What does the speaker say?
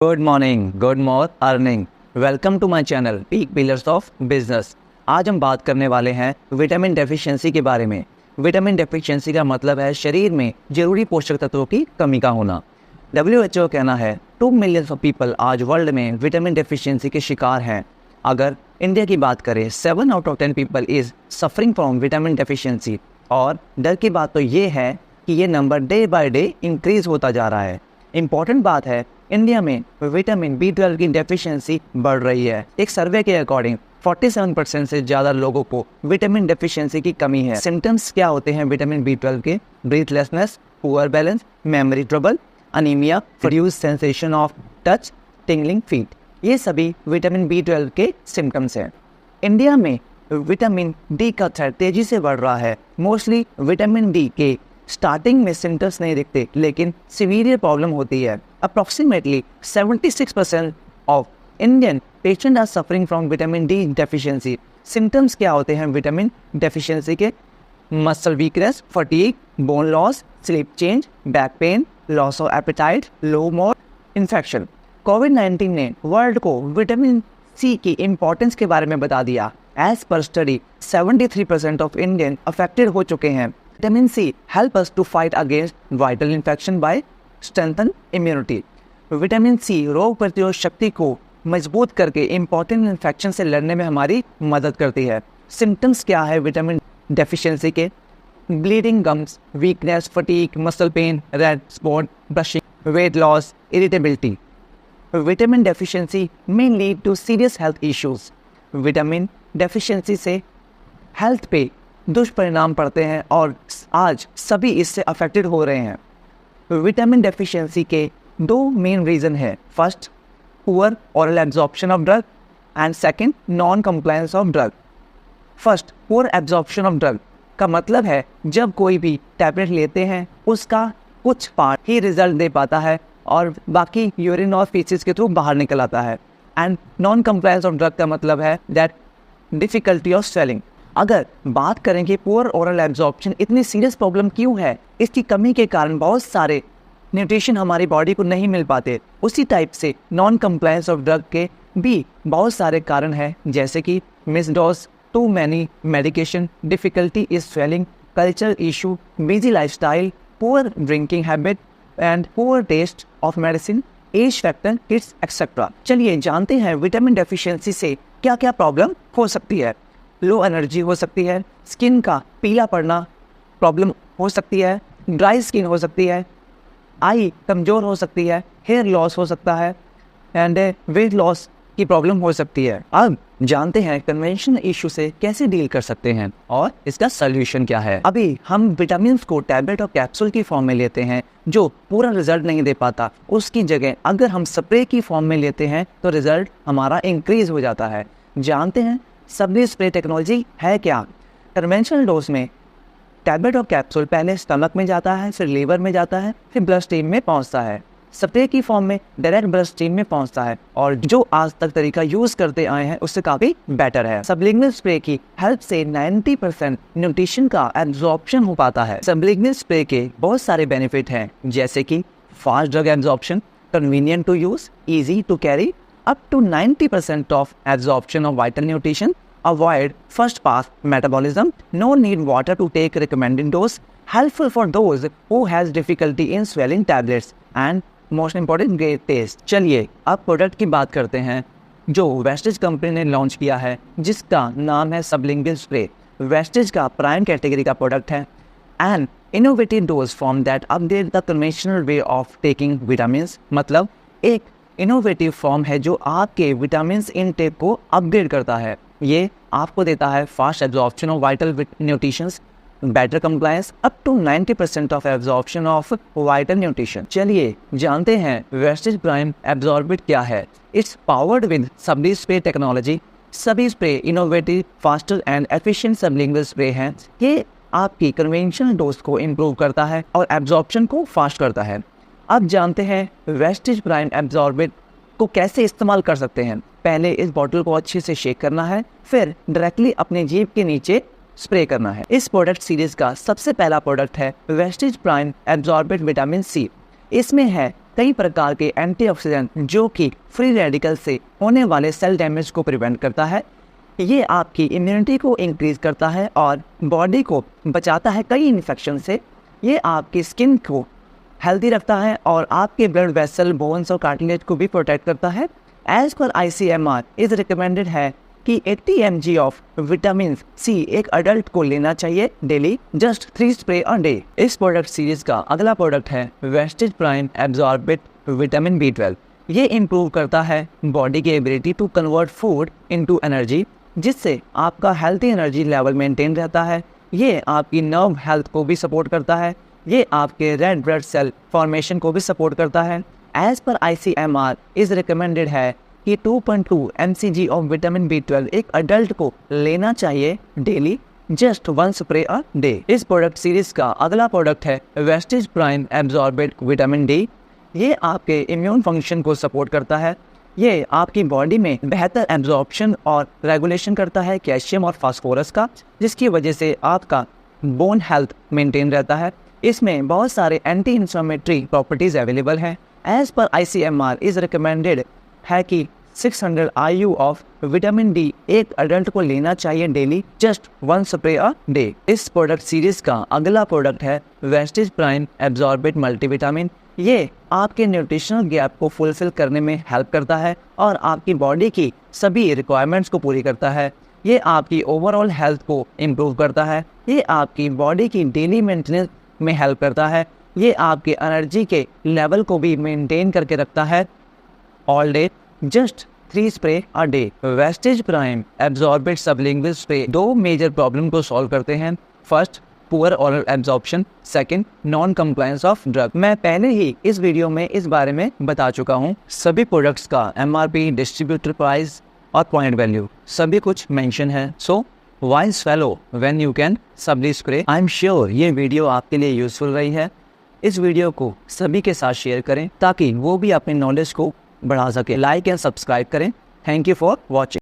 Good morning, good morning earning. Welcome to my channel peak pillars of business. आज हम बात करने वाले हैं विटामिन डेफिशिएंसी के बारे में। विटामिन डेफिशिएंसी का मतलब है शरीर में जरूरी पोषक तत्वों की कमी का होना। WHO कहना है 2 मिलियन ऑफ पीपल आज वर्ल्ड में विटामिन डेफिशिएंसी के शिकार हैं। अगर इंडिया की बात करें 7 out of 10 people is suffering from vitamin deficiency. और डर की बात तो ये है कि ये number day by day increase होता जा रहा है। इम्पॉर्टेंट बात है, इंडिया में विटामिन B12 की डेफिशिएंसी बढ़ रही है। एक सर्वे के अकॉर्डिंग 47% से ज़्यादा लोगों को विटामिन डेफिशिएंसी की कमी है। सिम्टम्स क्या होते हैं विटामिन B12 के? Breathlessness, poor balance, memory trouble, anaemia, reduce sensation of touch, tingling feet. ये सभी विटामिन B12 के सिम्टम्स हैं। इंडिया में विटामिन D का थ्रेट तेजी से बढ़ रहा है। मोस्टली विटामिन D के स्टार्टिंग में सिम्टम्स नहीं दिखते, लेकिन सीवियर प्रॉब्लम होती है। Approximately 76% of Indian patient are suffering from vitamin D deficiency. Symptoms क्या होते हैं विटामिन डेफिशिएंसी के? Muscle weakness, fatigue, bone loss, sleep change, back pain, loss of appetite, low mood, infection. COVID ने world को vitamin C की importance के बारे में बता दिया। As per study 73% of Indian affected हो चुके हैं। Vitamin C help us to fight against viral infection by strengthen immunity। Vitamin C रोग प्रतिरोध शक्ति को मजबूत करके इम्पोर्टेंट इन्फेक्शन से लड़ने में हमारी मदद करती है। सिम्टम्स क्या है विटामिन डेफिशिएंसी के? Bleeding gums, weakness, fatigue, muscle pain, red spot, blushing, weight loss, irritability. Vitamin deficiency may lead to serious health issues। Vitamin deficiency से हेल्थ पे दुष्परिणाम पड़ते हैं और आज सभी इससे अफेक्टेड हो रहे हैं। विटामिन डेफिशिएंसी के 2 मेन रीज़न है। First, poor oral absorption of drug and second, non compliance of drug. First, poor absorption of drug का मतलब है जब कोई भी टैबलेट लेते हैं उसका कुछ पार्ट ही रिजल्ट दे पाता है और बाकी यूरिन और फीसिस के थ्रू बाहर निकल आता है। And non compliance of drug का मतलब है दैट डिफिकल्टी ऑफ स्वेलिंग। अगर बात करें कि पुअर ओरल एब्जॉर्प्शन इतनी सीरियस प्रॉब्लम क्यों है, इसकी कमी के कारण बहुत सारे न्यूट्रिशन हमारी बॉडी को नहीं मिल पाते। उसी टाइप से नॉन कंप्लायंस ऑफ ड्रग के भी बहुत सारे कारण हैं, जैसे कि miss dose, too many medication, difficulty is swelling, culture issue, busy lifestyle, poor drinking habit and poor taste of medicine, age factor, kids etcetera. चलिए जानते हैं विटामिन डेफिशिएंसी से क्या क्या प्रॉब्लम हो सकती है। लो एनर्जी हो सकती है, स्किन का पीला पड़ना प्रॉब्लम हो सकती है, ड्राई स्किन हो सकती है, आई कमज़ोर हो सकती है, हेयर लॉस हो सकता है एंड वेट लॉस की प्रॉब्लम हो सकती है। अब जानते हैं कन्वेंशनल इशू से कैसे डील कर सकते हैं और इसका सॉल्यूशन क्या है। अभी हम विटामिन को टैबलेट और कैप्सूल की फॉर्म में लेते हैं जो पूरा रिजल्ट नहीं दे पाता। उसकी जगह अगर हम स्प्रे की फॉर्म में लेते हैं तो रिजल्ट हमारा इंक्रीज हो जाता है। जानते हैं सब्ली स्प्रे टेक्नोलॉजी है क्या? कन्वेंशनल डोज में टैबलेट और कैप्सूल पहले स्टमक में जाता है, फिर लीवर में जाता है, फिर ब्लड स्ट्रीम में पहुंचता है। स्प्रे की फॉर्म में डायरेक्ट ब्लड स्ट्रीम में पहुंचता है और जो आज तक तरीका यूज करते आए हैं उससे काफी बेटर है। सबलिंगुअल स्प्रे की हेल्प से 90% न्यूट्रिशन का एब्जॉर्प्शन हो पाता है। सबलिंगुअल स्प्रे के बहुत सारे बेनिफिट हैं, जैसे कि fast drug absorption, convenient to use, easy to carry, up to 90% of absorption of vital nutrition, avoid first pass metabolism, no need water to take recommended dose, helpful for those who has difficulty in swallowing tablets and most important great taste। चलिए अब product की बात करते हैं जो wastage company ने launch किया है, जिसका नाम है सबलिंगुअल स्प्रे। वेस्टेज का प्राइम कैटेगरी का प्रोडक्ट है and innovative dose form that update the conventional way of taking vitamins. मतलब एक इनोवेटिव फॉर्म है जो आपके विटामिन इनटेक को अपग्रेड करता है। ये आपको देता है fast absorption of vital nutritions, better compliance, up to 90% of absorption of vital nutrition. चलिए जानते हैं वेस्टेज प्राइम एब्जॉर्बिट क्या है। It's powered with subli spray technology. सभी spray innovative, faster and efficient sublingual spray हैं। ये आपकी कन्वेंशनल डोज को इम्प्रूव करता है और एब्जॉर्प्शन को फास्ट करता है। अब जानते हैं वेस्टेज प्राइम एब्जॉर्बिट को कैसे इस्तेमाल कर सकते हैं। पहले इस बॉटल को अच्छे से शेक करना है, फिर डायरेक्टली अपने जीभ के नीचे स्प्रे करना है। इस प्रोडक्ट सीरीज का सबसे पहला प्रोडक्ट है वेस्टेज प्राइम एब्जॉर्बिट विटामिन C। इसमें है कई प्रकार के एंटीऑक्सीडेंट जो कि फ्री रेडिकल से होने वाले सेल डैमेज को प्रिवेंट करता है। ये आपकी इम्यूनिटी को इंक्रीज करता है और बॉडी को बचाता है कई इन्फेक्शन से। ये आपकी स्किन को हेल्दी रखता है और आपके ब्लड वेसल, बोन्स और कार्टिलेज को भी प्रोटेक्ट करता है। एज पर ICMR इज रिकमेंडेड है कि 80 mg ऑफ विटामिन C एक अडल्ट को लेना चाहिए daily, just 3 spray a day. इस प्रोडक्ट सीरीज का अगला प्रोडक्ट है wastage prime absorbent vitamin B12। ये इम्प्रूव करता है बॉडी की ability to convert food into energy, जिससे आपका हेल्थी एनर्जी लेवल मेंटेन रहता है। ये आपकी नर्व हेल्थ को भी सपोर्ट करता है। ये आपके रेड ब्लड सेल फॉर्मेशन को भी सपोर्ट करता है। एज पर ICMR इज रिकमेंडेड है कि 2.2 mcg ऑफ विटामिन B12 एक अडल्ट को लेना चाहिए daily, just 1 spray a day. इस प्रोडक्ट सीरीज का अगला प्रोडक्ट है wastage prime absorbent vitamin D। ये आपके इम्यून फंक्शन को सपोर्ट करता है। ये आपकी बॉडी में बेहतर एब्जॉर्प्शन और रेगुलेशन करता है कैल्शियम और फास्फोरस का, जिसकी वजह से आपका बोन हेल्थ मेंटेन रहता है। इसमें बहुत सारे एंटी इंफ्लेमेटरी प्रॉपर्टीज अवेलेबल हैं। एज पर ICMR इज रिकमेंडेड है कि 600 IU ऑफ विटामिन D एक अडल्ट को लेना चाहिए daily, just 1 spray a day. इस प्रोडक्ट सीरीज का अगला प्रोडक्ट है वेस्टेज प्राइम एब्जॉर्बेट मल्टीविटामिन। ये आपके न्यूट्रिशनल गैप को फुलफिल करने में हेल्प करता है और आपकी बॉडी की सभी रिक्वायरमेंट्स को पूरी करता है। ये आपकी ओवरऑल हेल्थ को इम्प्रूव करता है। ये आपकी बॉडी की डेली मेंटेनेंस में हेल्प करता है। ये आपके एनर्जी के लेवल को भी मेंटेन करके रखता है all day, just 3 spray a day. Westage prime absorbet sublingual spray 2 major problem को सॉल्व करते हैं। First, poor oral absorption, second, non compliance of drug. मैं पहले ही इस वीडियो में इस बारे में बता चुका हूँ। सभी प्रोडक्ट्स का MRP, डिस्ट्रीब्यूटर प्राइस और पॉइंट वैल्यू सभी कुछ मेंशन है। So why swallow when you can सबली स्प्रे। आई एम श्योर ये वीडियो आपके लिए यूजफुल रही है। इस वीडियो को सभी के साथ शेयर करें ताकि वो भी अपने नॉलेज को बढ़ा सके। लाइक एंड सब्सक्राइब करें। Thank you for watching.